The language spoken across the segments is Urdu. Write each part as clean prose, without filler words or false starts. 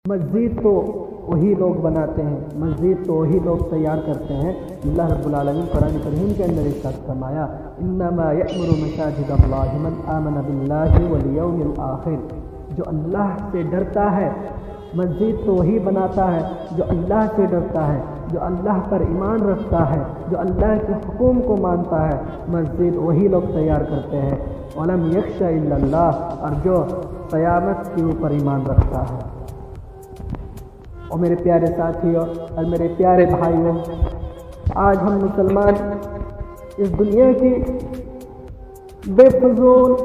مسجد تو وہی لوگ بناتے ہیں، مسجد تو وہی لوگ تیار کرتے ہیں۔ اللہ رب العالمین قرآن کریم کے اندر ارشاد فرمایا انما یأمر مساجد اللہ من آمن باللہ والیوم الآخر، جو اللہ سے ڈرتا ہے مسجد تو وہی بناتا ہے جو اللہ سے ڈرتا ہے، جو اللہ پر ایمان رکھتا ہے، جو اللہ کے حکم کو مانتا ہے، مسجد وہی لوگ تیار کرتے ہیں۔ وَلَمْ يَخْشَ إِلَّا اللَّهُ، اور جو قیامت کے اوپر ایمان رکھتا ہے۔ اور میرے پیارے ساتھیوں اور میرے پیارے بھائیوں، آج ہم مسلمان اس دنیا کی بے فضول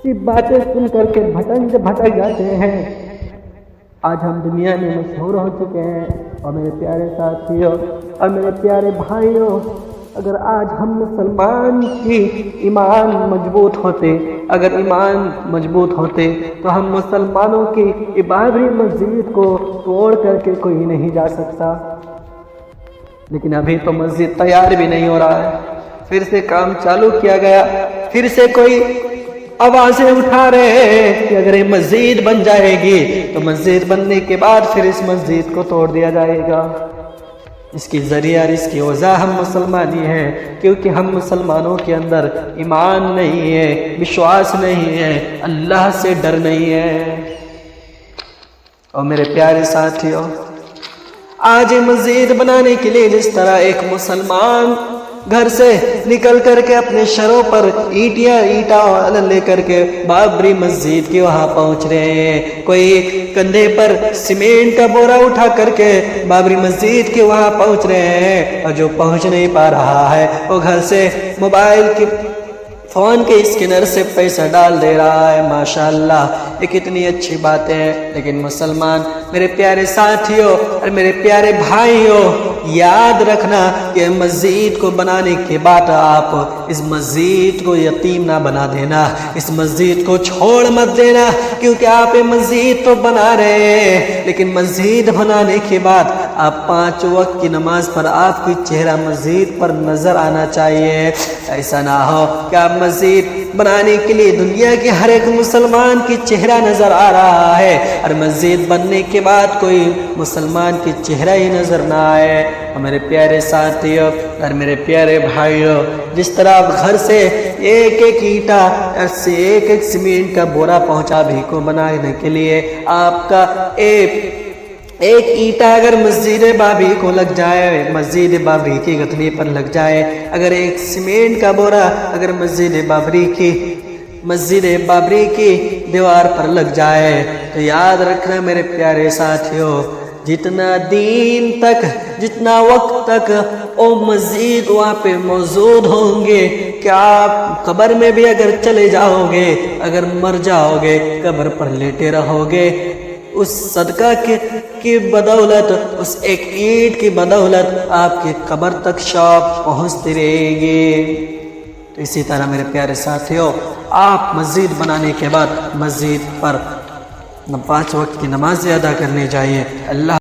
سی باتیں سن کر کے بھٹک جاتے ہیں۔ آج ہم دنیا میں مشہور ہو چکے ہیں۔ اور میرے پیارے ساتھیوں اور میرے پیارے بھائیوں، اگر آج ہم مسلمان کی ایمان مضبوط ہوتے، اگر ایمان مضبوط ہوتے تو ہم مسلمانوں کی بابری مسجد کو توڑ کر کے کوئی نہیں جا سکتا۔ لیکن ابھی تو مسجد تیار بھی نہیں ہو رہا ہے، پھر سے کام چالو کیا گیا، پھر سے کوئی آوازیں اٹھا رہے ہیں کہ اگر یہ مسجد بن جائے گی تو مسجد بننے کے بعد پھر اس مسجد کو توڑ دیا جائے گا۔ اس کی ذریعہ اور اس کی وجہ ہم مسلمان ہی ہیں، کیونکہ ہم مسلمانوں کے اندر ایمان نہیں ہے، وشواس نہیں ہے، اللہ سے ڈر نہیں ہے۔ اور میرے پیارے ساتھیوں، آج مسجد بنانے کے لیے جس طرح ایک مسلمان گھر سے نکل کر کے اپنے شروں پر اینٹا لے کر کے بابری مسجد کے وہاں پہنچ رہے ہیں، کوئی کندھے پر سیمنٹ کا بورا اٹھا کر کے بابری مسجد کے وہاں پہنچ رہے ہیں، اور جو پہنچ نہیں پا رہا ہے وہ گھر سے موبائل کی فون کے اسکینر سے پیسہ ڈال دے رہا ہے۔ ماشاءاللہ، یہ کتنی اچھی بات ہے۔ لیکن مسلمان میرے پیارے ساتھیوں اور میرے پیارے بھائیوں، یاد رکھنا کہ مسجد کو بنانے کے بعد آپ اس مسجد کو یتیم نہ بنا دینا، اس مسجد کو چھوڑ مت دینا، کیونکہ آپ یہ مسجد تو بنا رہے ہیں، لیکن مسجد بنانے کے بعد آپ 5 وقت کی نماز پر آپ کی چہرہ مسجد پر نظر آنا چاہیے۔ ایسا نہ ہو کہ آپ مسجد بنانے کے لیے دنیا کے ہر ایک مسلمان کی چہرہ نظر آ رہا ہے، اور مسجد بننے کے بعد کوئی مسلمان کی چہرہ ہی نظر نہ آئے۔ اور میرے پیارے ساتھیوں اور میرے پیارے بھائیوں، جس طرح آپ گھر سے ایک ایک اینٹا سے ایک سیمنٹ کا بورا پہنچا بھی کو بنانے کے لیے، آپ کا ایک اینٹا اگر مسجد بابری کو لگ جائے، مسجد بابری کی گتھنی پر لگ جائے، اگر ایک سیمنٹ کا بورا اگر مسجد بابری کی دیوار پر لگ جائے، تو یاد رکھنا میرے پیارے ساتھیوں، جتنا دین تک، جتنا وقت تک وہ مسجد وہاں پہ موجود ہوں گے، کہ آپ قبر میں بھی اگر چلے جاؤ گے، اگر مر جاؤ گے، قبر پر لیٹے رہو گے، اس صدقہ کی بدولت، اس ایک اینٹ کی بدولت آپ کی قبر تک شوق پہنچتی رہے گی۔ تو اسی طرح میرے پیارے ساتھیوں، آپ مسجد بنانے کے بعد مسجد پر 5 وقت کی نماز ادا کرنی چاہیے۔ اللہ